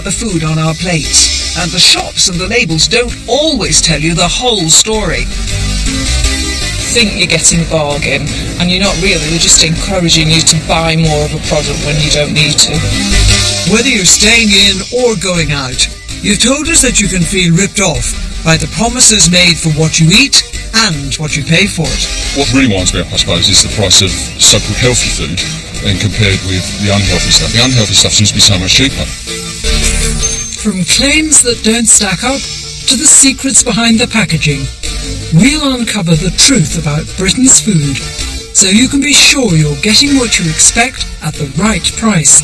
the food on our plates, and the shops and the labels don't always tell you the whole story. Think you're getting a bargain, and you're not really. They're just encouraging you to buy more of a product when you don't need to. Whether you're staying in or going out, you've told us that you can feel ripped off by the promises made for what you eat and what you pay for it. What really winds me up, I suppose, is the price of so-called healthy food and compared with the unhealthy stuff. The unhealthy stuff seems to be so much cheaper. From claims that don't stack up to the secrets behind the packaging, we'll uncover the truth about Britain's food, so you can be sure you're getting what you expect at the right price.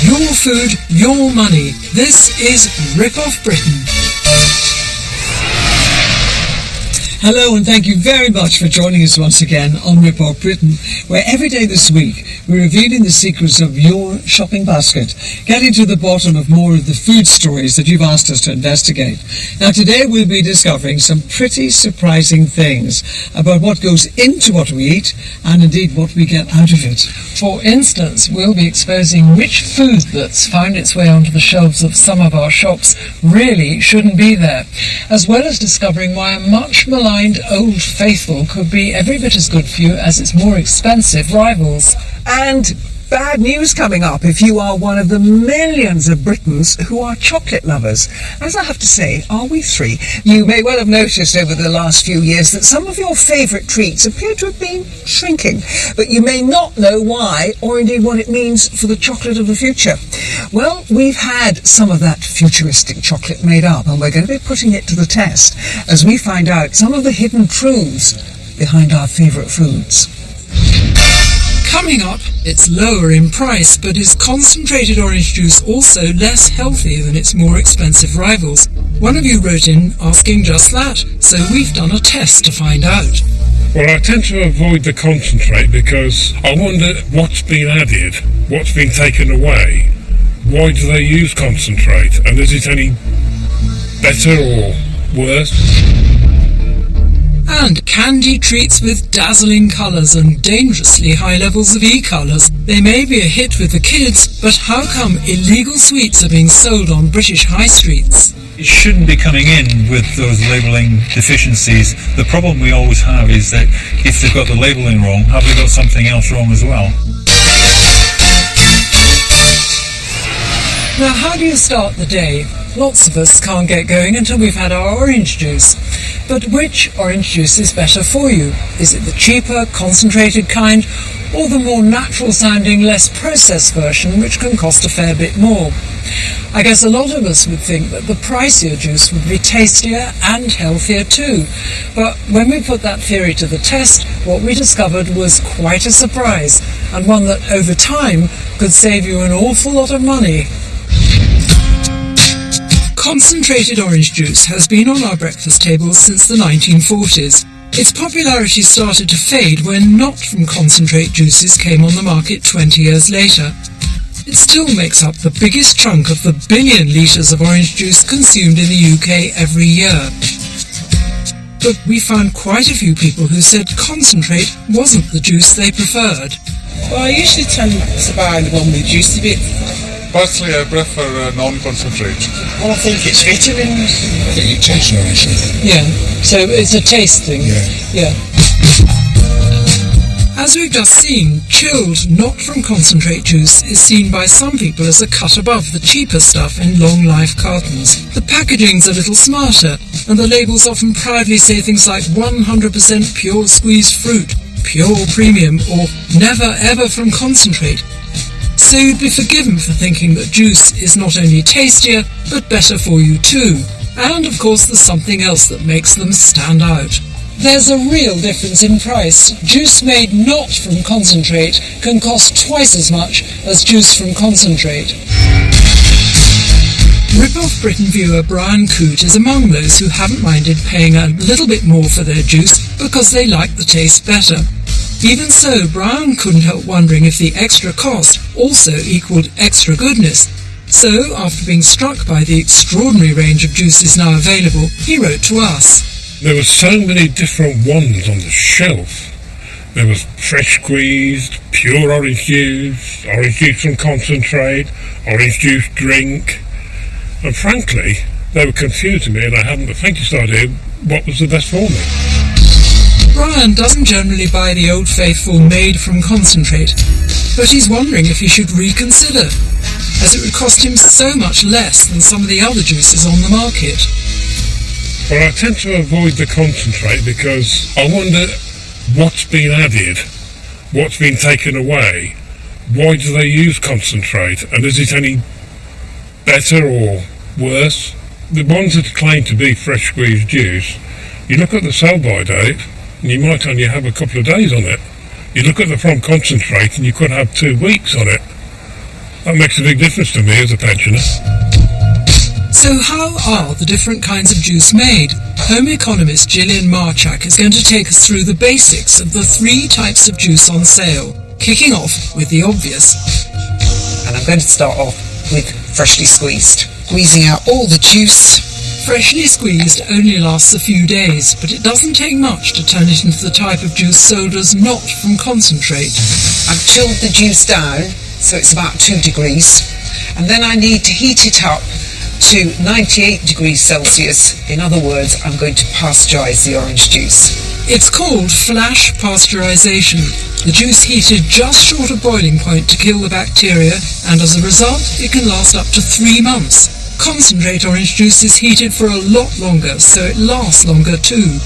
Your food, your money. This is Rip Off Britain. Hello and thank you very much for joining us once again on Rip Off Britain, where every day this week we're revealing the secrets of your shopping basket, getting to the bottom of more of the food stories that you've asked us to investigate. Now today we'll be discovering some pretty surprising things about what goes into what we eat and indeed what we get out of it. For instance, we'll be exposing which food that's found its way onto the shelves of some of our shops really shouldn't be there, as well as discovering why a much maligned Old Faithful could be every bit as good for you as its more expensive rivals. And bad news coming up if you are one of the millions of Britons who are chocolate lovers. As I have to say, are we three? You may well have noticed over the last few years that some of your favourite treats appear to have been shrinking, but you may not know why or indeed what it means for the chocolate of the future. Well, we've had some of that futuristic chocolate made up, and we're going to be putting it to the test as we find out some of the hidden truths behind our favourite foods. Coming up, it's lower in price, but is concentrated orange juice also less healthy than its more expensive rivals? One of you wrote in asking just that, so we've done a test to find out. Well, I tend to avoid the concentrate because I wonder what's been added, what's been taken away. Why do they use concentrate, and is it any better or worse? And candy treats with dazzling colours and dangerously high levels of E-colours. They may be a hit with the kids, but how come illegal sweets are being sold on British high streets? It shouldn't be coming in with those labelling deficiencies. The problem we always have is that if they've got the labelling wrong, have they got something else wrong as well? Now, how do you start the day? Lots of us can't get going until we've had our orange juice. But which orange juice is better for you? Is it the cheaper, concentrated kind, or the more natural-sounding, less processed version, which can cost a fair bit more? I guess a lot of us would think that the pricier juice would be tastier and healthier too. But when we put that theory to the test, what we discovered was quite a surprise, and one that over time could save you an awful lot of money. Concentrated orange juice has been on our breakfast tables since the 1940s. Its popularity started to fade when not from concentrate juices came on the market 20 years later. It still makes up the biggest chunk of the billion litres of orange juice consumed in the UK every year. But we found quite a few people who said concentrate wasn't the juice they preferred. Well, I usually tend to buy the one with juicy bits. Personally, I prefer non-concentrate. Well, I think it's vitamins. I think it tastes nicer. Yeah, so it's a taste thing. Yeah. As we've just seen, chilled, not from concentrate juice is seen by some people as a cut above the cheaper stuff in long life cartons. The packaging's a little smarter, and the labels often proudly say things like 100% pure squeezed fruit, pure premium, or never ever from concentrate. So you'd be forgiven for thinking that juice is not only tastier, but better for you too. And of course there's something else that makes them stand out. There's a real difference in price. Juice made not from concentrate can cost twice as much as juice from concentrate. Rip-Off Britain viewer Brian Coote is among those who haven't minded paying a little bit more for their juice because they like the taste better. Even so, Brian couldn't help wondering if the extra cost also equalled extra goodness. So, after being struck by the extraordinary range of juices now available, he wrote to us. There were so many different ones on the shelf. There was fresh squeezed, pure orange juice from concentrate, orange juice drink. And frankly, they were confusing me and I hadn't the faintest idea what was the best for me. Brian doesn't generally buy the Old Faithful made from concentrate, but he's wondering if he should reconsider, as it would cost him so much less than some of the other juices on the market. Well, I tend to avoid the concentrate because I wonder what's been added, what's been taken away, why do they use concentrate, and is it any better or worse? The ones that claim to be fresh squeezed juice, you look at the sell-by date and you might only have a couple of days on it. You look at the from concentrate and you could have 2 weeks on it. That makes a big difference to me as a pensioner. So how are the different kinds of juice made? Home economist Gillian Marchak is going to take us through the basics of the 3 types of juice on sale, kicking off with the obvious. And I'm going to start off with freshly squeezed. Squeezing out all the juice. Freshly squeezed only lasts a few days, but it doesn't take much to turn it into the type of juice sold as not from concentrate. I've chilled the juice down, so it's about 2 degrees, and then I need to heat it up to 98 degrees Celsius. In other words, I'm going to pasteurize the orange juice. It's called flash pasteurization. The juice heated just short of boiling point to kill the bacteria, and as a result, it can last up to 3 months. Concentrate orange juice is heated for a lot longer, so it lasts longer too.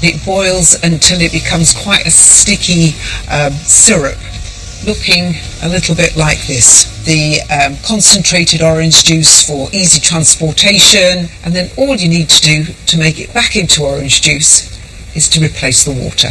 It boils until it becomes quite a sticky syrup, looking a little bit like this. The concentrated orange juice for easy transportation, and then all you need to do to make it back into orange juice is to replace the water.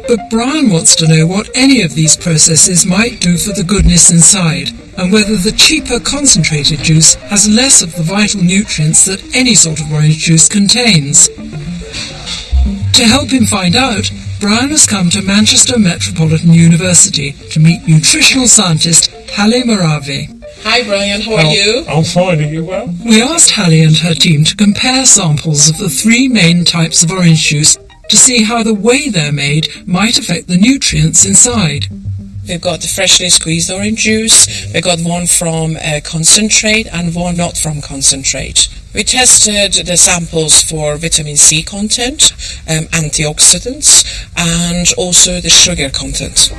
But Brian wants to know what any of these processes might do for the goodness inside, and whether the cheaper concentrated juice has less of the vital nutrients that any sort of orange juice contains. To help him find out, Brian has come to Manchester Metropolitan University to meet nutritional scientist Halle Moravi. Hi Brian, how are you? I'm fine, are you well? We asked Halle and her team to compare samples of the 3 main types of orange juice to see how the way they're made might affect the nutrients inside. We've got the freshly squeezed orange juice, we've got one from concentrate and one not from concentrate. We tested the samples for vitamin C content, antioxidants, and also the sugar content.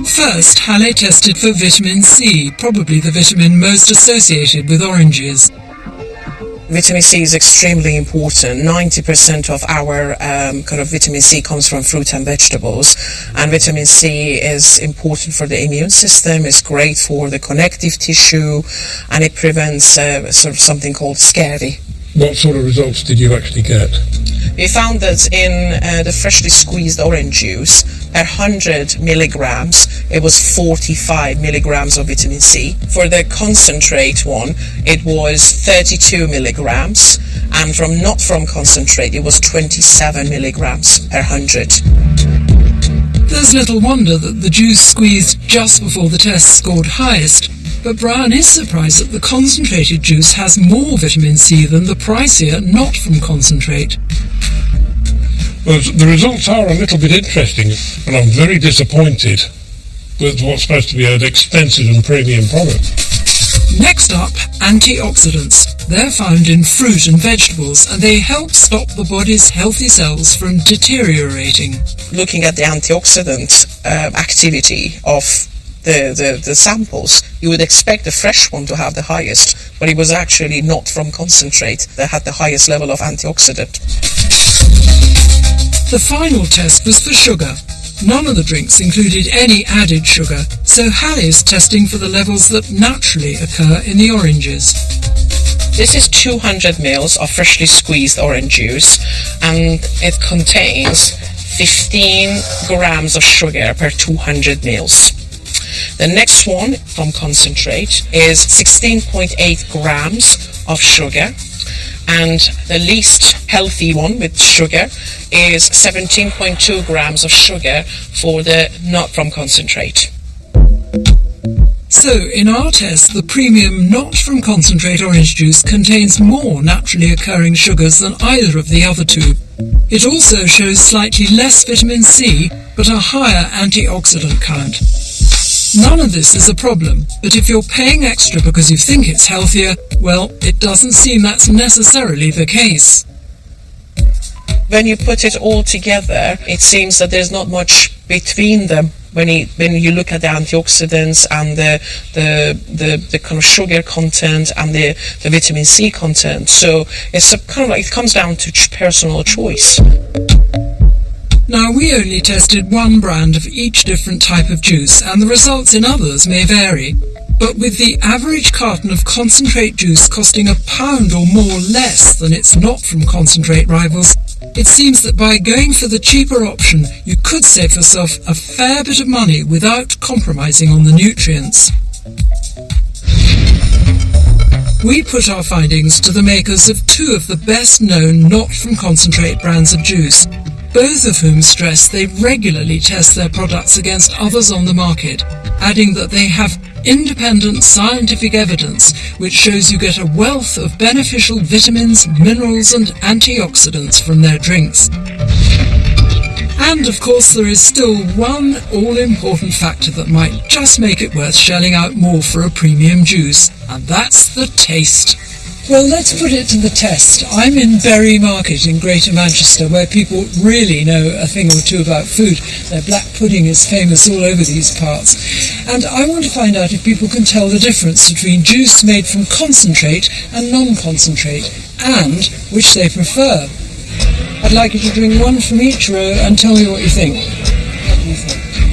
First, Halle tested for vitamin C, probably the vitamin most associated with oranges. Vitamin C is extremely important. 90% of our kind of vitamin C comes from fruit and vegetables, and vitamin C is important for the immune system. It's great for the connective tissue, and it prevents sort of something called scurvy. What sort of results did you actually get? We found that in the freshly squeezed orange juice, per 100 milligrams, it was 45 milligrams of vitamin C. For the concentrate one, it was 32 milligrams, and from not from concentrate, it was 27 milligrams per 100. There's little wonder that the juice squeezed just before the test scored highest, but Brian is surprised that the concentrated juice has more vitamin C than the pricier not from concentrate. Well, the results are a little bit interesting, and I'm very disappointed with what's supposed to be an expensive and premium product. Next up, antioxidants. They're found in fruit and vegetables, and they help stop the body's healthy cells from deteriorating. Looking at the antioxidant activity of the samples, you would expect the fresh one to have the highest, but it was actually not from concentrate that had the highest level of antioxidant. The final test was for sugar. None of the drinks included any added sugar, so Halle's testing for the levels that naturally occur in the oranges. This is 200 ml of freshly squeezed orange juice, and it contains 15 grams of sugar per 200 ml. The next one from concentrate is 16.8 grams of sugar, and the least healthy one with sugar is 17.2 grams of sugar for the not from concentrate. So, in our test, the premium not from concentrate orange juice contains more naturally occurring sugars than either of the other two. It also shows slightly less vitamin C, but a higher antioxidant count. None of this is a problem, but if you're paying extra because you think it's healthier, well, it doesn't seem that's necessarily the case. When you put it all together, it seems that there's not much between them. When you look at the antioxidants and the kind of sugar content and the vitamin C content, so it's kind of like it comes down to personal choice. Now, we only tested one brand of each different type of juice, and the results in others may vary. But with the average carton of concentrate juice costing £1 or more less than its not-from-concentrate rivals, it seems that by going for the cheaper option, you could save yourself a fair bit of money without compromising on the nutrients. We put our findings to the makers of two of the best-known not-from-concentrate brands of juice, both of whom stress they regularly test their products against others on the market, adding that they have independent scientific evidence which shows you get a wealth of beneficial vitamins, minerals and antioxidants from their drinks. And of course there is still one all-important factor that might just make it worth shelling out more for a premium juice, and that's the taste. Well, let's put it to the test. I'm in Bury Market in Greater Manchester, where people really know a thing or two about food. Their black pudding is famous all over these parts. And I want to find out if people can tell the difference between juice made from concentrate and non-concentrate, and which they prefer. I'd like you to drink one from each row and tell me what you think.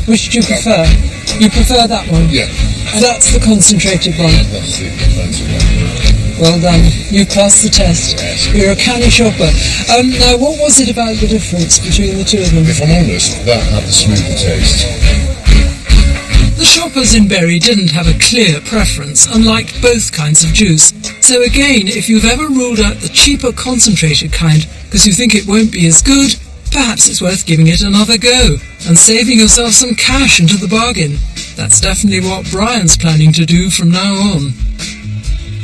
Which do you prefer? You prefer that one? Yeah. That's the concentrated one. That's the concentrated one. Well done. You passed the test. You're a canny shopper. Now, what was it about the difference between the two of them? If I'm honest, that had the smoother taste. The shoppers in Bury didn't have a clear preference and liked both kinds of juice. So again, if you've ever ruled out the cheaper concentrated kind because you think it won't be as good, perhaps it's worth giving it another go and saving yourself some cash into the bargain. That's definitely what Brian's planning to do from now on.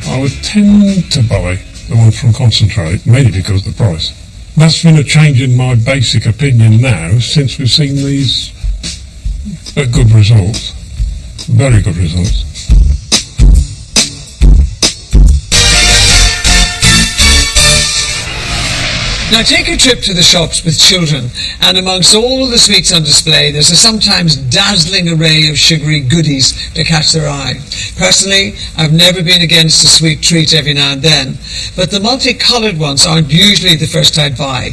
I would tend to buy the one from concentrate, mainly because of the price. That's been a change in my basic opinion now, since we've seen these good results, very good results. Now take a trip to the shops with children, and amongst all the sweets on display, there's a sometimes dazzling array of sugary goodies to catch their eye. Personally, I've never been against a sweet treat every now and then, but the multicoloured ones aren't usually the first I'd buy.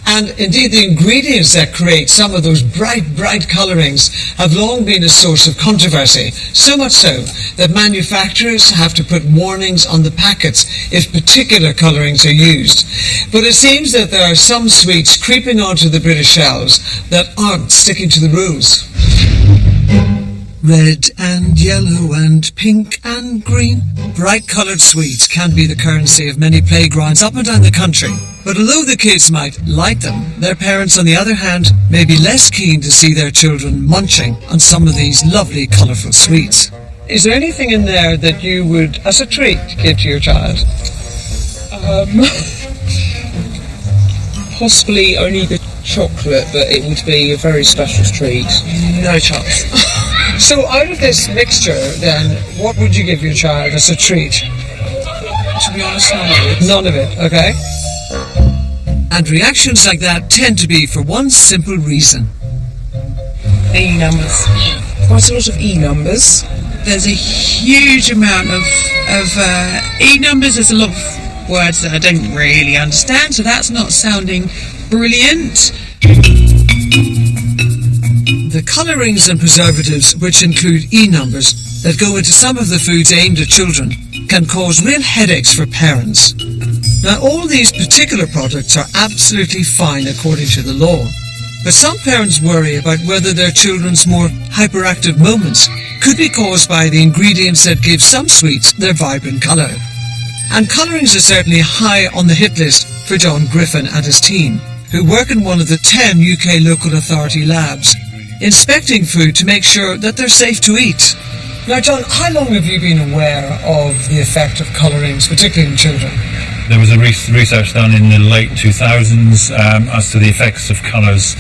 And indeed, the ingredients that create some of those bright colourings have long been a source of controversy, so much so that manufacturers have to put warnings on the packets if particular colourings are used. But it seems that there are some sweets creeping onto the British shelves that aren't sticking to the rules. Red and yellow and pink and green. Bright-coloured sweets can be the currency of many playgrounds up and down the country. But although the kids might like them, their parents, on the other hand, may be less keen to see their children munching on some of these lovely colourful sweets. Is there anything in there that you would, as a treat, give to your child? Possibly only the chocolate, but it would be a very special treat. No chance. So out of this mixture, then, what would you give your child as a treat? To be honest, none of it. None of it, okay? And reactions like that tend to be for one simple reason. E numbers. Quite a lot of E numbers. There's a huge amount of E numbers. There's a lot of words that I don't really understand, so that's not sounding brilliant. The colourings and preservatives, which include E numbers, that go into some of the foods aimed at children, can cause real headaches for parents. Now, all these particular products are absolutely fine according to the law, but some parents worry about whether their children's more hyperactive moments could be caused by the ingredients that give some sweets their vibrant colour. And colourings are certainly high on the hit list for John Griffin and his team, who work in one of the 10 UK local authority labs, inspecting food to make sure that they're safe to eat. Now, John, how long have you been aware of the effect of colourings, particularly in children? There was a research done in the late 2000s as to the effects of colours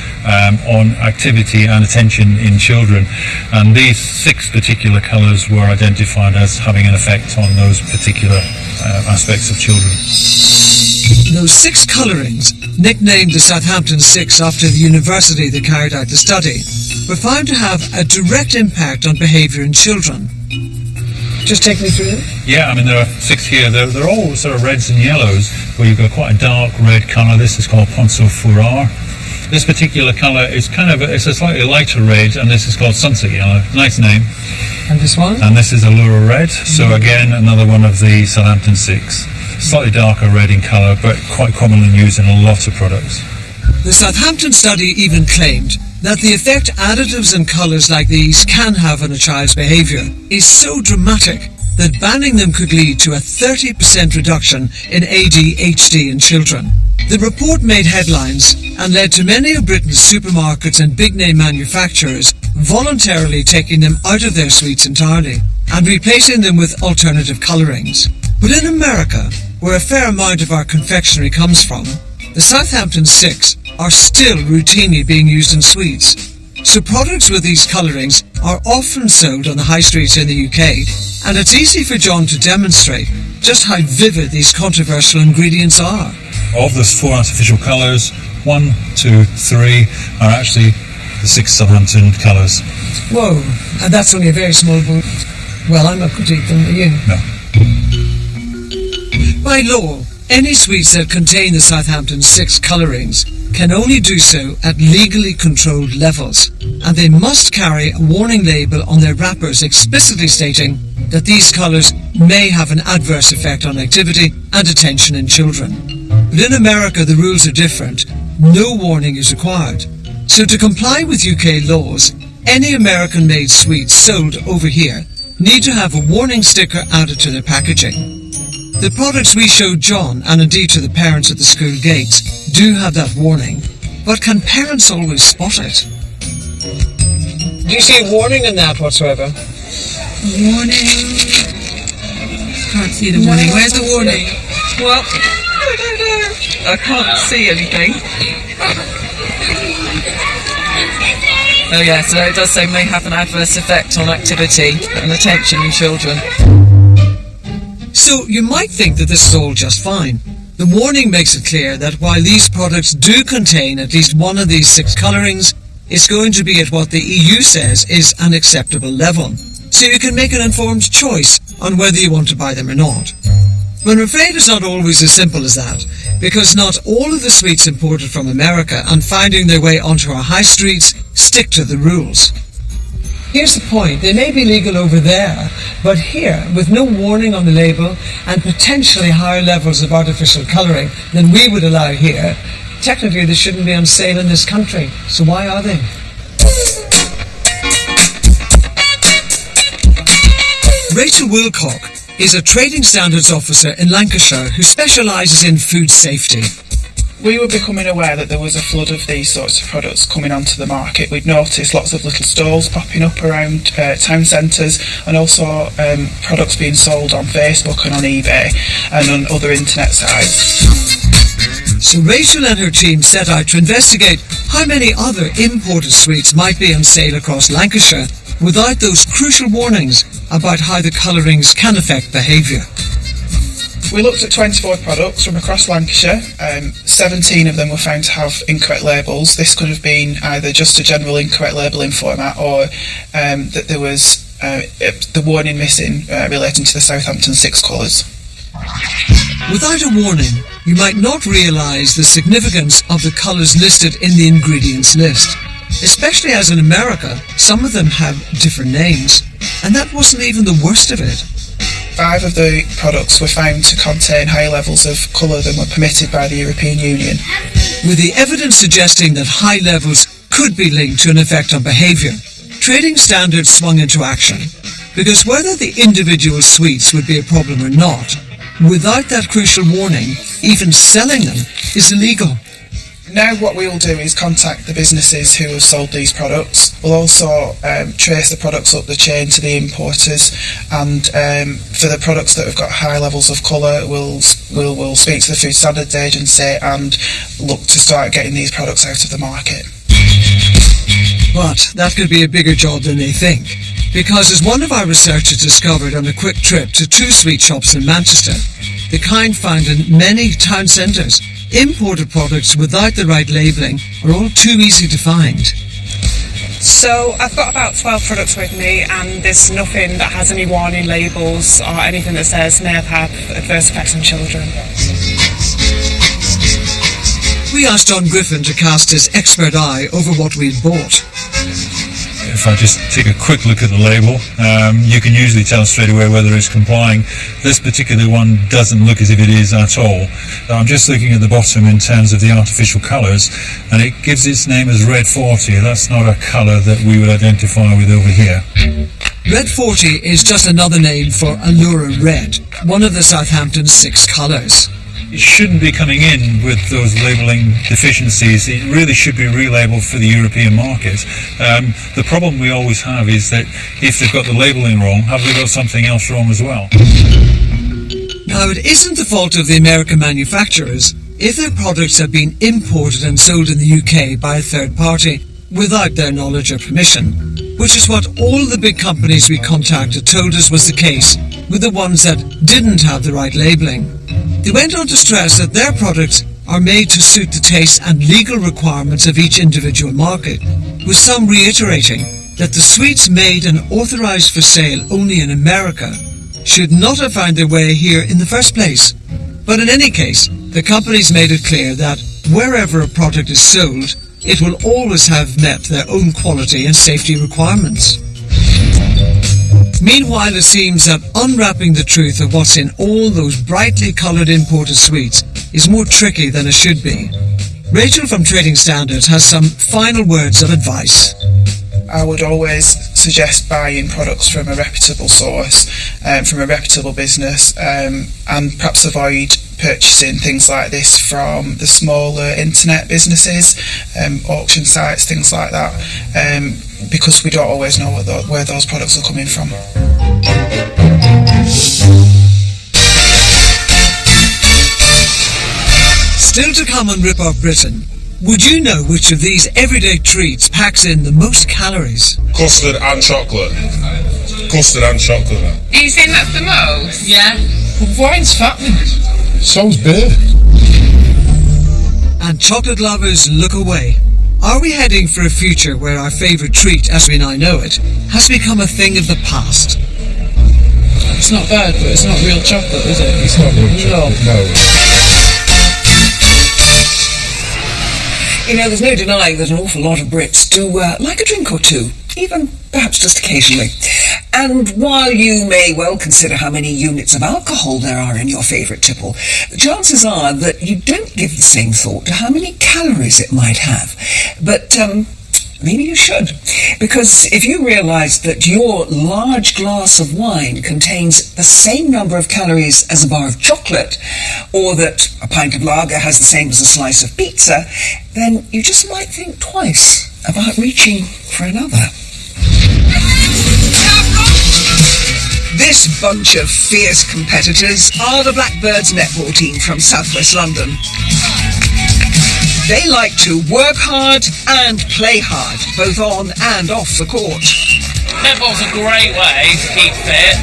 on activity and attention in children, and these 6 particular colours were identified as having an effect on those particular aspects of children. Those 6 colourings, nicknamed the Southampton 6 after the university that carried out the study, were found to have a direct impact on behaviour in children. Just take me through them. Yeah, I mean, there are 6 here. They're all sort of reds and yellows, where you've got quite a dark red colour. This is called Ponceau Furore. This particular colour is it's a slightly lighter red, and this is called Sunset Yellow. Nice name. And this one? And this is Allura Red. So again, another one of the Southampton 6. Slightly darker red in colour, but quite commonly used in a lot of products. The Southampton study even claimed that the effect additives and colours like these can have on a child's behaviour is so dramatic that banning them could lead to a 30% reduction in ADHD in children. The report made headlines and led to many of Britain's supermarkets and big-name manufacturers voluntarily taking them out of their sweets entirely and replacing them with alternative colourings. But in America, where a fair amount of our confectionery comes from, the Southampton 6 are still routinely being used in sweets. So products with these colourings are often sold on the high streets in the UK, and it's easy for John to demonstrate just how vivid these controversial ingredients are. Of those 4 artificial colours, 1, 2, 3 are actually the 6 Southampton colours. Whoa, and that's only a very small boot. Well, I'm not going to eat them, are you? No. By law, any sweets that contain the Southampton 6 colourings can only do so at legally controlled levels, and they must carry a warning label on their wrappers explicitly stating that these colours may have an adverse effect on activity and attention in children. But in America the rules are different. No warning is required. So to comply with UK laws, any American-made sweets sold over here need to have a warning sticker added to their packaging. The products we showed John, and indeed to the parents at the school gates, do have that warning. But can parents always spot it? Do you see a warning in that whatsoever? Warning. Can't see the warning. Where's the warning? Well, I can't see anything. Oh yeah, so it does say may have an adverse effect on activity and attention in children. So you might think that this is all just fine. The warning makes it clear that while these products do contain at least one of these 6 colourings, it's going to be at what the EU says is an acceptable level. So you can make an informed choice on whether you want to buy them or not. But I'm afraid it's not always as simple as that, because not all of the sweets imported from America and finding their way onto our high streets stick to the rules. Here's the point, they may be legal over there, but here, with no warning on the label and potentially higher levels of artificial colouring than we would allow here, technically they shouldn't be on sale in this country. So why are they? Rachel Wilcock is a trading standards officer in Lancashire who specialises in food safety. We were becoming aware that there was a flood of these sorts of products coming onto the market. We'd noticed lots of little stalls popping up around town centres, and also products being sold on Facebook and on eBay and on other internet sites. So Rachel and her team set out to investigate how many other imported sweets might be on sale across Lancashire without those crucial warnings about how the colourings can affect behaviour. We looked at 24 products from across Lancashire. 17 of them were found to have incorrect labels. This could have been either just a general incorrect labelling format, or that there was the warning missing relating to the Southampton 6 colours. Without a warning, you might not realise the significance of the colours listed in the ingredients list, especially as in America some of them have different names, and that wasn't even the worst of it. 5 of the products were found to contain higher levels of colour than were permitted by the European Union. With the evidence suggesting that high levels could be linked to an effect on behaviour, trading standards swung into action, because whether the individual sweets would be a problem or not, without that crucial warning, even selling them is illegal. Now what we'll do is contact the businesses who have sold these products. We'll also trace the products up the chain to the importers, and for the products that have got high levels of colour, we'll speak to the Food Standards Agency and look to start getting these products out of the market. But that could be a bigger job than they think, because as one of our researchers discovered on a quick trip to 2 sweet shops in Manchester, the kind found in many town centres, imported products without the right labelling are all too easy to find. So I've got about 12 products with me, and there's nothing that has any warning labels or anything that says may have had adverse effects on children. We asked John Griffin to cast his expert eye over what we'd bought. If I just take a quick look at the label, you can usually tell straight away whether it's complying. This particular one doesn't look as if it is at all. I'm just looking at the bottom in terms of the artificial colours, and it gives its name as Red 40. That's not a colour that we would identify with over here. Red 40 is just another name for Allura Red, one of the Southampton 6 colours. It shouldn't be coming in with those labelling deficiencies. It really should be relabelled for the European market. The problem we always have is that if they've got the labelling wrong, have they got something else wrong as well? Now, it isn't the fault of the American manufacturers if their products have been imported and sold in the UK by a third party without their knowledge or permission, which is what all the big companies we contacted told us was the case with the ones that didn't have the right labelling. They went on to stress that their products are made to suit the tastes and legal requirements of each individual market, with some reiterating that the sweets made and authorised for sale only in America should not have found their way here in the first place. But in any case, the companies made it clear that wherever a product is sold, it will always have met their own quality and safety requirements. Meanwhile, it seems that unwrapping the truth of what's in all those brightly coloured imported sweets is more tricky than it should be. Rachel from Trading Standards has some final words of advice. I would always suggest buying products from a reputable source, from a reputable business, and perhaps avoid purchasing things like this from the smaller internet businesses, auction sites, things like that, because we don't always know where those products are coming from. Still to come on Rip Off Britain, would you know which of these everyday treats packs in the most calories? Custard and chocolate. Custard and chocolate. Do you think that's the most? Yeah. Wine's fattening. So's beer. And chocolate lovers look away. Are we heading for a future where our favourite treat, as we now know it, has become a thing of the past? It's not bad, but it's not real chocolate, is it? It's not real chocolate, no. You know, there's no denying that an awful lot of Brits do like a drink or two, even perhaps just occasionally. And while you may well consider how many units of alcohol there are in your favourite tipple, the chances are that you don't give the same thought to how many calories it might have. But maybe you should, because if you realise that your large glass of wine contains the same number of calories as a bar of chocolate, or that a pint of lager has the same as a slice of pizza, then you just might think twice about reaching for another. This bunch of fierce competitors are the Blackbirds netball team from southwest London. They like to work hard and play hard, both on and off the court. Netball's a great way to keep fit.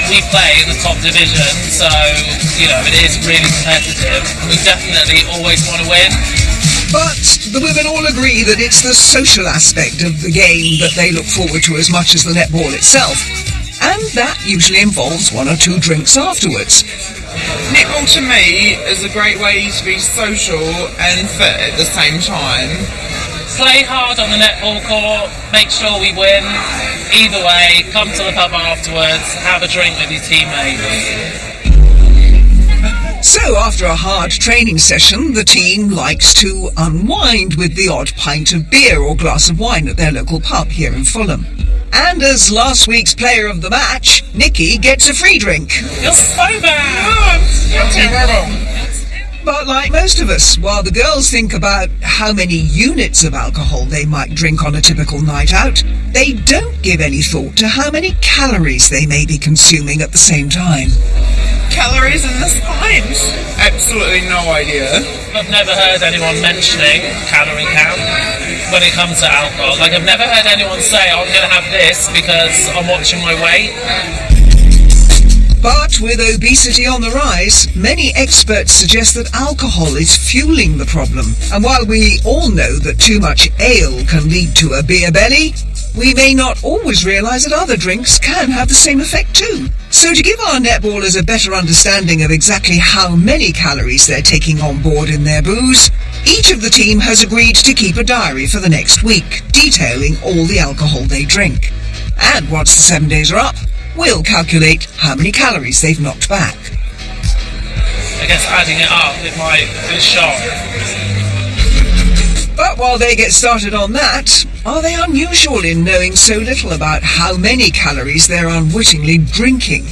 We play in the top division, so, you know, it is really competitive. We definitely always want to win. But the women all agree that it's the social aspect of the game that they look forward to as much as the netball itself. And that usually involves 1 or 2 drinks afterwards. Netball to me is a great way to be social and fit at the same time. Play hard on the netball court, make sure we win. Either way, come to the pub afterwards, have a drink with your teammates. So after a hard training session, the team likes to unwind with the odd pint of beer or glass of wine at their local pub here in Fulham. And as last week's player of the match, Nikki gets a free drink. You're so bad! You're terrible! But like most of us, while the girls think about how many units of alcohol they might drink on a typical night out, they don't give any thought to how many calories they may be consuming at the same time. Calories in this pint? Absolutely no idea. I've never heard anyone mentioning calorie count when it comes to alcohol. Like, I've never heard anyone say, I'm going to have this because I'm watching my weight. But with obesity on the rise, many experts suggest that alcohol is fueling the problem. And while we all know that too much ale can lead to a beer belly, we may not always realise that other drinks can have the same effect too. So to give our netballers a better understanding of exactly how many calories they're taking on board in their booze, each of the team has agreed to keep a diary for the next week, detailing all the alcohol they drink. And once the 7 days are up, we'll calculate how many calories they've knocked back. I guess adding it up, it might be a shock. But while they get started on that, are they unusual in knowing so little about how many calories they're unwittingly drinking?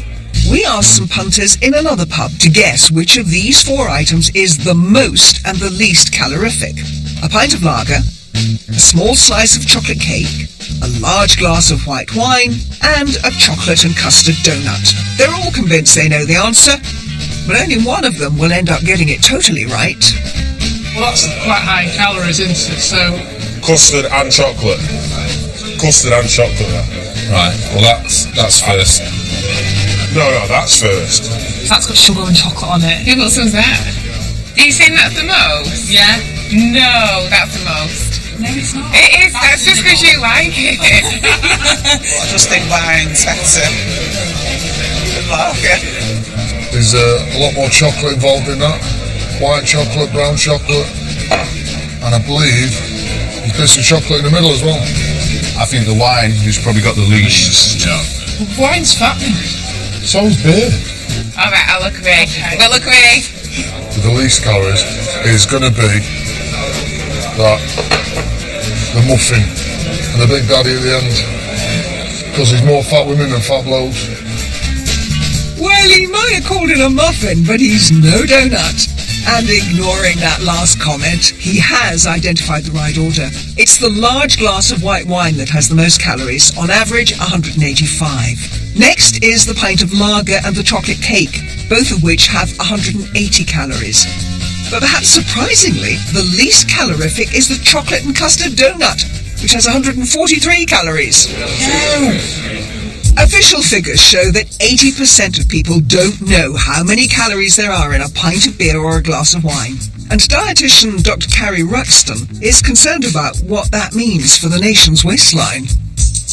We asked some punters in another pub to guess which of these 4 items is the most and the least calorific. A pint of lager, a small slice of chocolate cake, a large glass of white wine, and a chocolate and custard donut. They're all convinced they know the answer, but only one of them will end up getting it totally right. Well, that's quite high in calories, isn't it? So Custard and chocolate. Custard and chocolate. Right, well that's first. No, that's first. That's got sugar and chocolate on it. Yeah, what was that? Are you saying that's the most? Yeah. No, that's the most. No, it's not. It is, that's just because you like it. Well, I just think wine's better than lager. There's a lot more chocolate involved in that. White chocolate, brown chocolate, and I believe there's bits of chocolate in the middle as well. I think the wine has probably got the least. Yeah. wine's fattening. So's beer. Alright, I'll look away. We'll look away. The least calories is going to be the muffin and the big daddy at the end, because there's more fat women than fat blokes. Well, he might have called it a muffin, but he's no donut. And ignoring that last comment, he has identified the right order. It's the large glass of white wine that has the most calories, on average 185. Next is the pint of lager and the chocolate cake, both of which have 180 calories. But perhaps surprisingly, the least calorific is the chocolate and custard donut, which has 143 calories. Official figures show that 80% of people don't know how many calories there are in a pint of beer or a glass of wine. And dietitian Dr. Carrie Ruxton is concerned about what that means for the nation's waistline.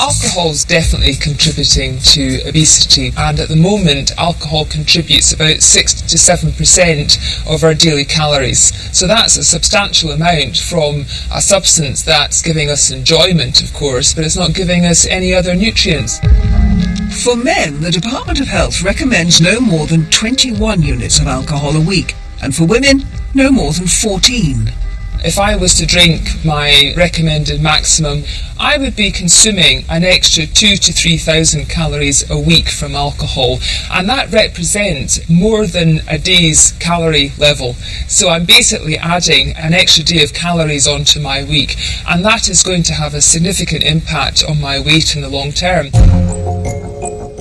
Alcohol's definitely contributing to obesity, and at the moment alcohol contributes about 6 to 7% of our daily calories. So that's a substantial amount from a substance that's giving us enjoyment, of course, but it's not giving us any other nutrients. For men, the Department of Health recommends no more than 21 units of alcohol a week, and for women, no more than 14. If I was to drink my recommended maximum, I would be consuming an extra 2,000 to 3,000 calories a week from alcohol, and that represents more than a day's calorie level. So I'm basically adding an extra day of calories onto my week, and that is going to have a significant impact on my weight in the long term.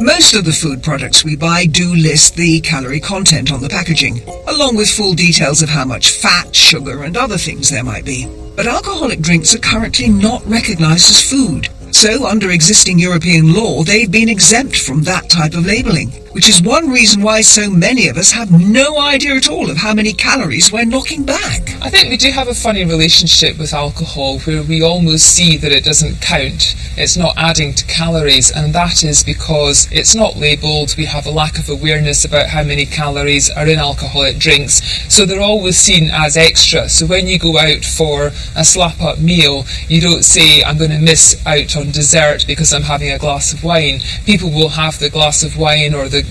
Most of the food products we buy do list the calorie content on the packaging, along with full details of how much fat, sugar and other things there might be. But alcoholic drinks are currently not recognised as food. So, under existing European law, they've been exempt from that type of labelling, which is one reason why so many of us have no idea at all of how many calories we're knocking back. I think we do have a funny relationship with alcohol where we almost see that it doesn't count, it's not adding to calories, and that is because it's not labelled. We have a lack of awareness about how many calories are in alcoholic drinks, so they're always seen as extra. So when you go out for a slap-up meal, you don't say, I'm going to miss out on dessert because I'm having a glass of wine. People will have the glass of wine or the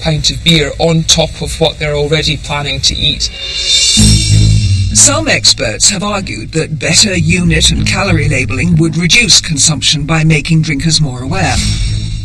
pint of beer on top of what they're already planning to eat. Some experts have argued that better unit and calorie labelling would reduce consumption by making drinkers more aware.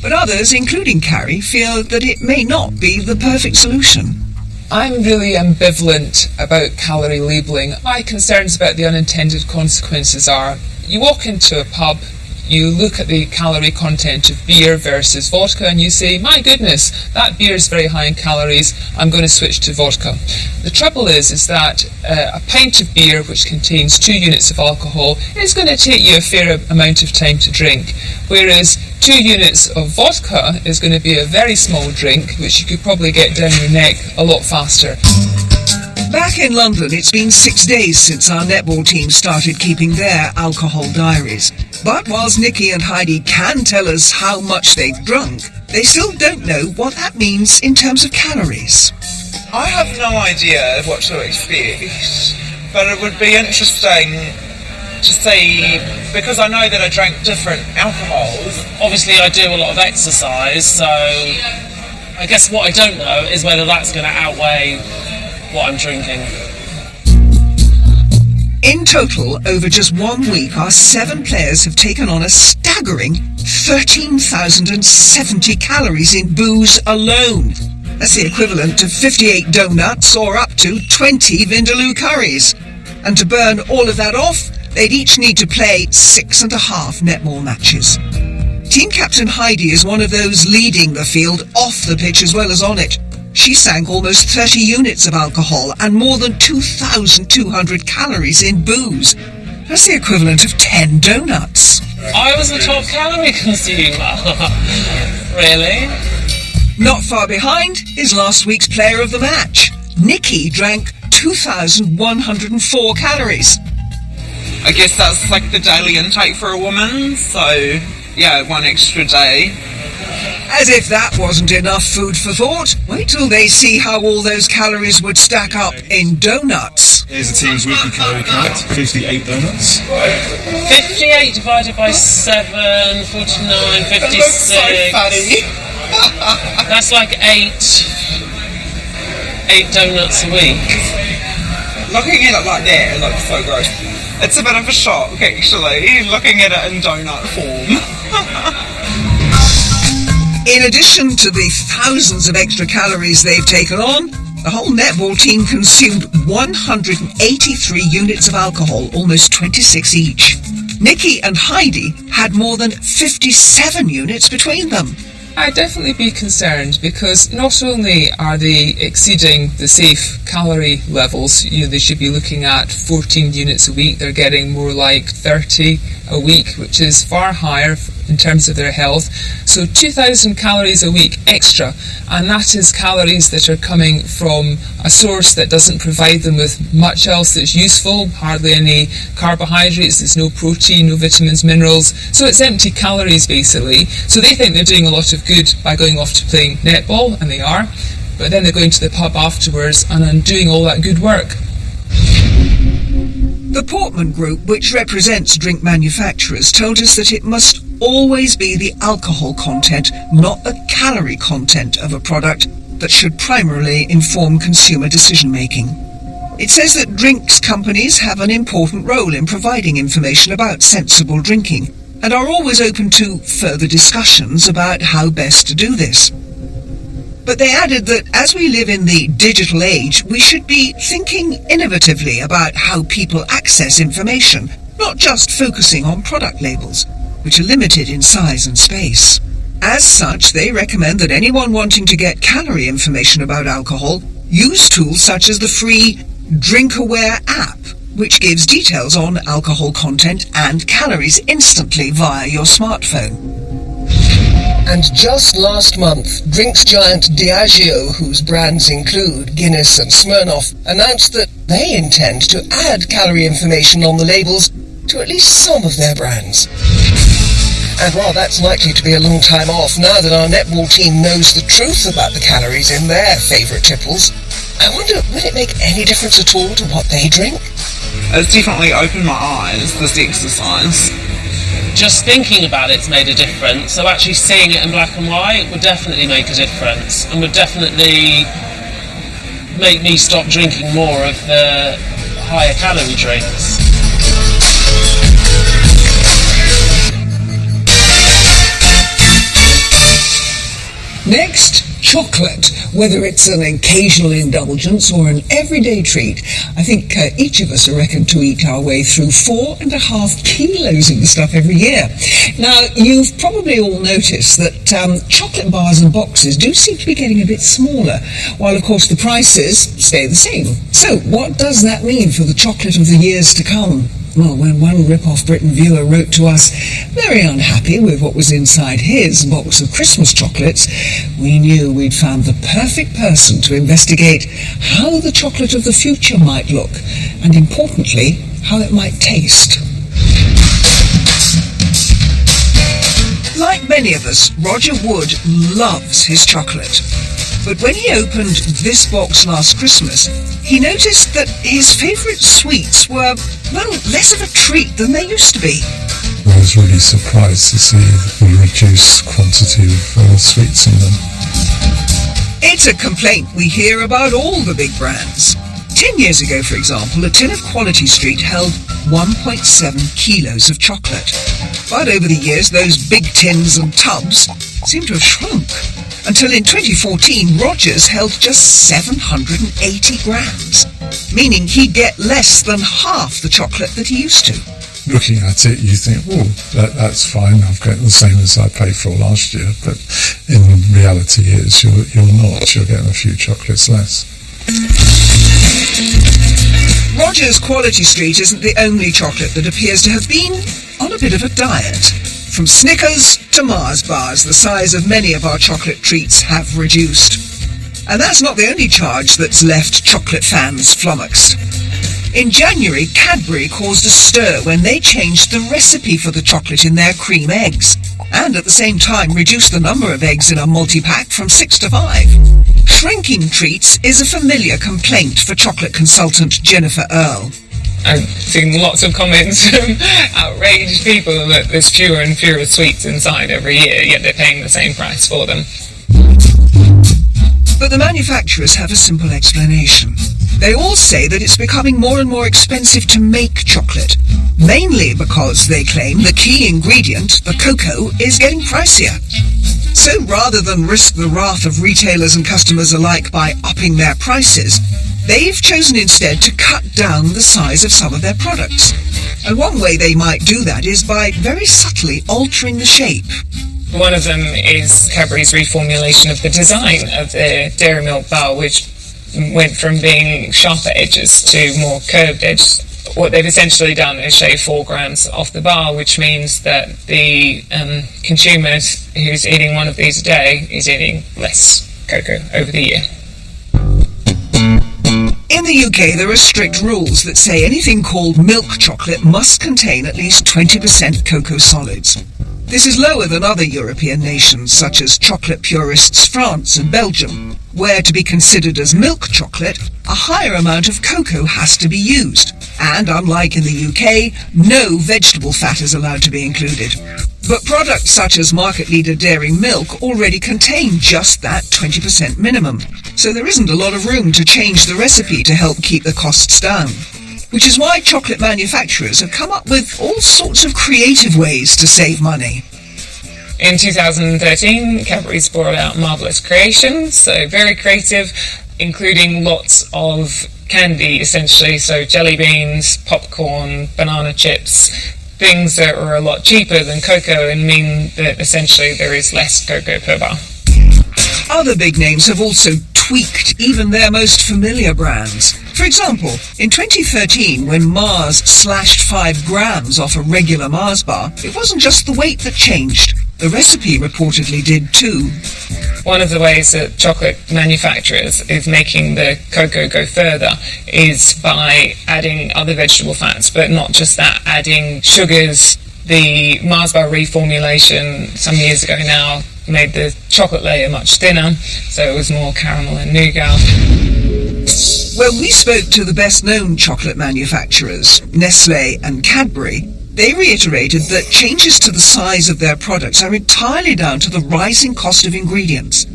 But others, including Carrie, feel that it may not be the perfect solution. I'm really ambivalent about calorie labelling. My concerns about the unintended consequences are, you walk into a pub, you look at the calorie content of beer versus vodka and you say, my goodness, that beer is very high in calories, I'm going to switch to vodka. The trouble is that a pint of beer, which contains 2 units of alcohol, is going to take you a fair amount of time to drink, whereas 2 units of vodka is going to be a very small drink, which you could probably get down your neck a lot faster. Back in London, it's been 6 days since our netball team started keeping their alcohol diaries. But whilst Nikki and Heidi can tell us how much they've drunk, they still don't know what that means in terms of calories. I have no idea what to expect, but it would be interesting to see, because I know that I drank different alcohols. Obviously I do a lot of exercise, so I guess what I don't know is whether that's going to outweigh what I'm drinking. In total, over just 1 week, our 7 players have taken on a staggering 13,070 calories in booze alone. That's the equivalent to 58 donuts or up to 20 Vindaloo curries. And to burn all of that off, they'd each need to play 6.5 netball matches. Team captain Heidi is one of those leading the field off the pitch as well as on it. She sank almost 30 units of alcohol and more than 2,200 calories in booze. That's the equivalent of 10 donuts. I was a top calorie consumer. Really? Not far behind is last week's player of the match. Nikki drank 2,104 calories. I guess that's like the daily intake for a woman, so yeah, 1 extra day. As if that wasn't enough food for thought, wait till they see how all those calories would stack up in donuts. Here's the team's weekly calorie count, 58 donuts. 58 divided by 7, 49, 56. That looks so fatty. That's like 8 donuts a week. Looking at it like that, it looks so gross. It's a bit of a shock, actually, looking at it in donut form. In addition to the thousands of extra calories they've taken on, the whole netball team consumed 183 units of alcohol, almost 26 each. Nikki and Heidi had more than 57 units between them. I'd definitely be concerned because not only are they exceeding the safe calorie levels, they should be looking at 14 units a week, they're getting more like 30 a week, which is far higher in terms of their health. So 2,000 calories a week extra, and that is calories that are coming from a source that doesn't provide them with much else that's useful, hardly any carbohydrates, there's no protein, no vitamins, minerals, so it's empty calories basically. So they think they're doing a lot of good by going off to playing netball, and they are, but then they're going to the pub afterwards and undoing all that good work. The Portman Group, which represents drink manufacturers, told us that it must always be the alcohol content, not the calorie content of a product, that should primarily inform consumer decision-making. It says that drinks companies have an important role in providing information about sensible drinking, and are always open to further discussions about how best to do this. But they added that as we live in the digital age, we should be thinking innovatively about how people access information, not just focusing on product labels, which are limited in size and space. As such, they recommend that anyone wanting to get calorie information about alcohol use tools such as the free DrinkAware app, which gives details on alcohol content and calories instantly via your smartphone. And just last month, drinks giant Diageo, whose brands include Guinness and Smirnoff, announced that they intend to add calorie information on the labels to at least some of their brands. And while that's likely to be a long time off now that our netball team knows the truth about the calories in their favourite tipples, I wonder, will it make any difference at all to what they drink? It's definitely opened my eyes, this exercise. Just thinking about it's made a difference, so actually seeing it in black and white would definitely make a difference, and would definitely make me stop drinking more of the higher calorie drinks. Next, Chocolate, whether it's an occasional indulgence or an everyday treat, I think each of us are reckoned to eat our way through 4.5 kilos of the stuff every year. Now, you've probably all noticed that chocolate bars and boxes do seem to be getting a bit smaller, while of course the prices stay the same. So what does that mean for the chocolate of the years to come? Well, when one Rip Off Britain viewer wrote to us very unhappy with what was inside his box of Christmas chocolates, we knew we'd found the perfect person to investigate how the chocolate of the future might look, and importantly, how it might taste. Like many of us, Roger Wood loves his chocolate. But when he opened this box last Christmas, he noticed that his favourite sweets were, well, less of a treat than they used to be. I was really surprised to see the reduced quantity of sweets in them. It's a complaint we hear about all the big brands. 10 years ago, for example, a tin of Quality Street held 1.7 kilos of chocolate. But over the years, those big tins and tubs seem to have shrunk. Until in 2014, Rogers held just 780 grams, meaning he'd get less than half the chocolate that he used to. Looking at it, you think, oh, that's fine, I've got the same as I paid for last year, but in reality is you're not, you're getting a few chocolates less. Rogers Quality Street isn't the only chocolate that appears to have been on a bit of a diet. From Snickers to Mars bars, the size of many of our chocolate treats have reduced. And that's not the only charge that's left chocolate fans flummoxed. In January, Cadbury caused a stir when they changed the recipe for the chocolate in their cream eggs, and at the same time reduced the number of eggs in a multi-pack from 6 to 5. Shrinking treats is a familiar complaint for chocolate consultant Jennifer Earle. I've seen lots of comments from outraged people that there's fewer and fewer sweets inside every year, yet they're paying the same price for them. But the manufacturers have a simple explanation. They all say that it's becoming more and more expensive to make chocolate, mainly because, they claim, the key ingredient, the cocoa, is getting pricier. So rather than risk the wrath of retailers and customers alike by upping their prices, they've chosen instead to cut down the size of some of their products. And one way they might do that is by very subtly altering the shape. One of them is Cadbury's reformulation of the design of the Dairy Milk bar, which went from being sharper edges to more curved edges. What they've essentially done is shave 4 grams off the bar, which means that the consumer who's eating one of these a day is eating less cocoa over the year. In the UK, there are strict rules that say anything called milk chocolate must contain at least 20% cocoa solids. This is lower than other European nations, such as chocolate purists France and Belgium, where to be considered as milk chocolate, a higher amount of cocoa has to be used. And unlike in the UK, no vegetable fat is allowed to be included. But products such as market leader Dairy Milk already contain just that 20% minimum. So there isn't a lot of room to change the recipe to help keep the costs down. Which is why chocolate manufacturers have come up with all sorts of creative ways to save money. In 2013, Cadbury's brought out Marvellous Creations, so very creative, including lots of candy essentially, so jelly beans, popcorn, banana chips, things that are a lot cheaper than cocoa and mean that essentially there is less cocoa per bar. Other big names have also tweaked even their most familiar brands. For example, in 2013, when Mars slashed 5 grams off a regular Mars bar, it wasn't just the weight that changed. The recipe reportedly did too. One of the ways that chocolate manufacturers is making the cocoa go further is by adding other vegetable fats, but not just that, adding sugars. The Mars bar reformulation some years ago now made the chocolate layer much thinner, so it was more caramel and nougat. When we spoke to the best-known chocolate manufacturers, Nestlé and Cadbury, they reiterated that changes to the size of their products are entirely down to the rising cost of ingredients.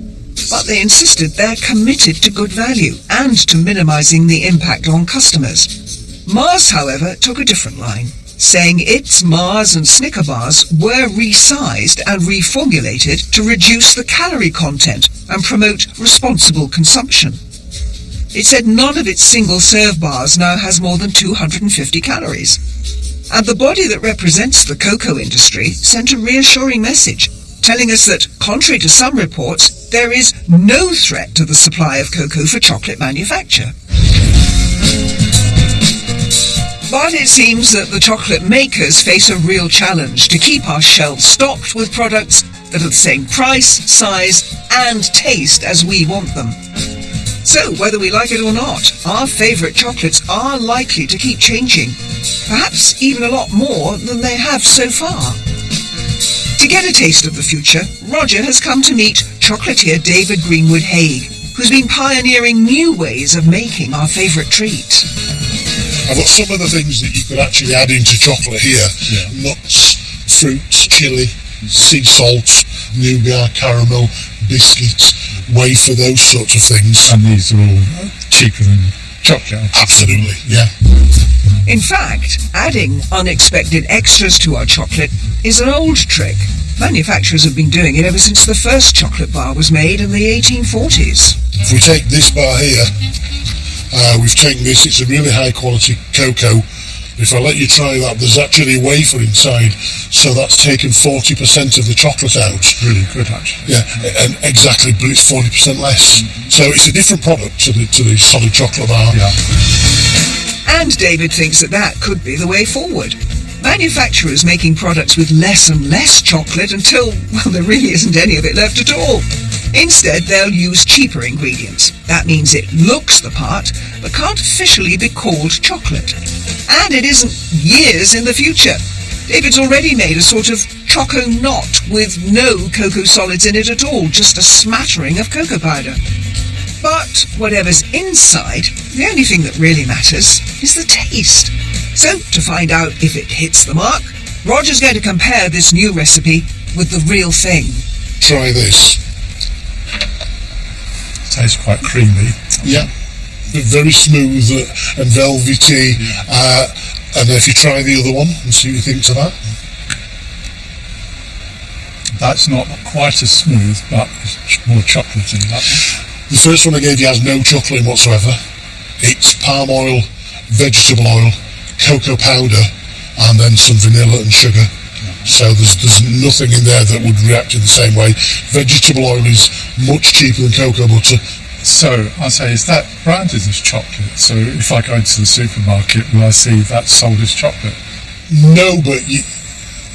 But they insisted they're committed to good value and to minimising the impact on customers. Mars, however, took a different line. saying its Mars and Snicker bars were resized and reformulated to reduce the calorie content and promote responsible consumption. It said none of its single-serve bars now has more than 250 calories. And the body that represents the cocoa industry sent a reassuring message, telling us that, contrary to some reports, there is no threat to the supply of cocoa for chocolate manufacture. But it seems that the chocolate makers face a real challenge to keep our shelves stocked with products that are the same price, size and taste as we want them. So, whether we like it or not, our favourite chocolates are likely to keep changing, perhaps even a lot more than they have so far. To get a taste of the future, Roger has come to meet chocolatier David Greenwood Haigh, who's been pioneering new ways of making our favourite treat. I've got some of the things that you could actually add into chocolate here. Yeah. Nuts, fruits, chilli, sea salt, nougat, caramel, biscuits, wafer, those sorts of things. And these are all cheaper than chocolate. Absolutely, yeah. In fact, adding unexpected extras to our chocolate is an old trick. Manufacturers have been doing it ever since the first chocolate bar was made in the 1840s. If we take this bar here, we've taken this, it's a really high quality cocoa. If I let you try that, there's actually a wafer inside, so that's taken 40% of the chocolate out. Really good, actually. Yeah, and exactly, but it's 40% less. So it's a different product to the solid chocolate bar. Yeah. And David thinks that could be the way forward. Manufacturers making products with less and less chocolate until, well, there really isn't any of it left at all. Instead, they'll use cheaper ingredients. That means it looks the part, but can't officially be called chocolate. And it isn't years in the future. David's already made a sort of choco knot with no cocoa solids in it at all, just a smattering of cocoa powder. But whatever's inside, the only thing that really matters is the taste. So, to find out if it hits the mark, Roger's going to compare this new recipe with the real thing. Try this. Tastes quite creamy. Yeah, very smooth and velvety. And if you try the other one and see what you think to that. That's not quite as smooth, but it's more chocolatey, that one. The first one I gave you has no chocolate in whatsoever. It's palm oil, vegetable oil, cocoa powder, and then some vanilla and sugar. So there's nothing in there that would react in the same way. Vegetable oil is much cheaper than cocoa butter. So I say, is that branded as chocolate? So if I go into the supermarket, will I see that sold as chocolate? No, but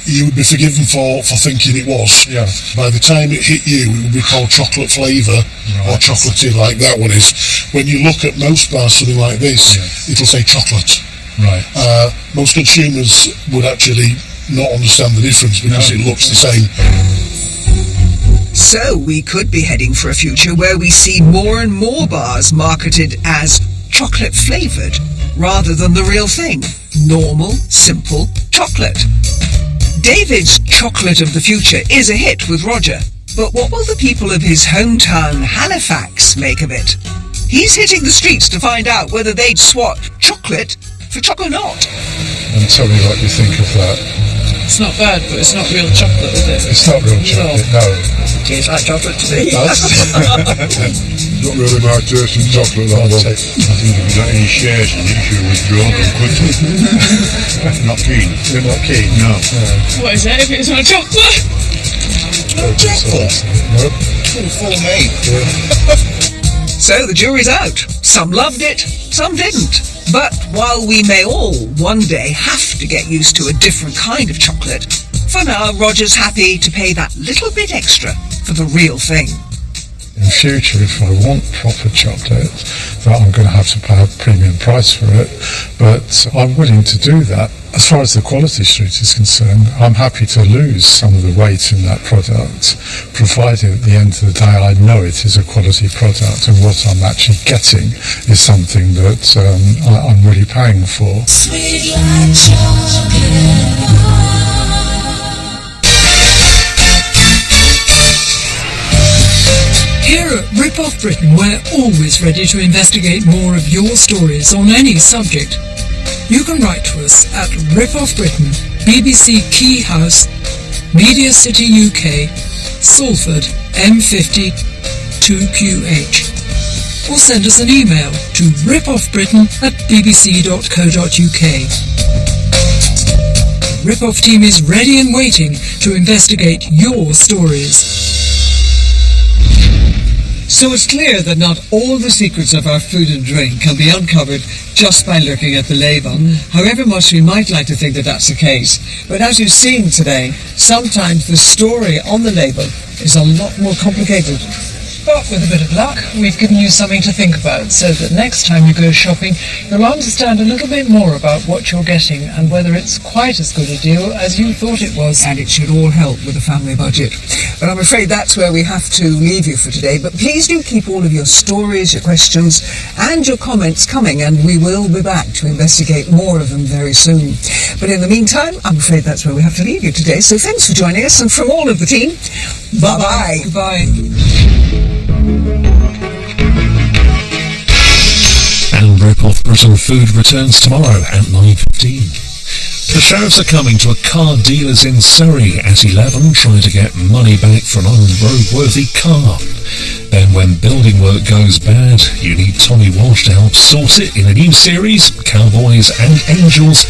you would be forgiven for thinking it was. Yeah. By the time it hit you, it would be called chocolate flavour, or chocolatey like that one is. When you look at most bars, something like this, it'll say chocolate. Right. Most consumers would actually not understand the difference because it looks the same. So we could be heading for a future where we see more and more bars marketed as chocolate flavoured rather than the real thing, normal, simple chocolate. David's chocolate of the future is a hit with Roger, but what will the people of his hometown Halifax make of it? He's hitting the streets to find out whether they'd swap chocolate for choco-knot. And tell me what you think of that. It's not bad, but it's not real chocolate, is it? It's not real chocolate, no. Tastes like chocolate to me. It does. Not really my taste in chocolate, that one. I think if you got any shares in it, you should withdraw them quickly. Not keen. You're not keen? No. What is it if it's not chocolate? Not chocolate. No. Full me. So the jury's out. Some loved it, some didn't. But while we may all one day have to get used to a different kind of chocolate, for now Roger's happy to pay that little bit extra for the real thing. In future, if I want proper chocolate, that I'm going to have to pay a premium price for it, but I'm willing to do that. As far as the quality street is concerned, I'm happy to lose some of the weight in that product, provided at the end of the day I know it is a quality product and what I'm actually getting is something that I'm really paying for. Sweet like chocolate. Here at Rip Off Britain, we're always ready to investigate more of your stories on any subject. You can write to us at Rip Off Britain, BBC Key House, Media City UK, Salford, M50 2QH. Or send us an email to ripoffbritain@bbc.co.uk. The Rip Off team is ready and waiting to investigate your stories. So it's clear that not all the secrets of our food and drink can be uncovered just by looking at the label, however much we might like to think that that's the case. But as you've seen today, sometimes the story on the label is a lot more complicated. But with a bit of luck, we've given you something to think about so that next time you go shopping, you'll understand a little bit more about what you're getting and whether it's quite as good a deal as you thought it was. And it should all help with the family budget. But I'm afraid that's where we have to leave you for today. But please do keep all of your stories, your questions and your comments coming, and we will be back to investigate more of them very soon. But in the meantime, I'm afraid that's where we have to leave you today. So thanks for joining us, and from all of the team, bye-bye. Goodbye. And Rip Off Britain Food returns tomorrow at 9:15. The sheriffs are coming to a car dealer's in Surrey at 11, trying to get money back for an old roadworthy car. Then when building work goes bad, you need Tommy Walsh to help sort it in a new series, Cowboys and Angels.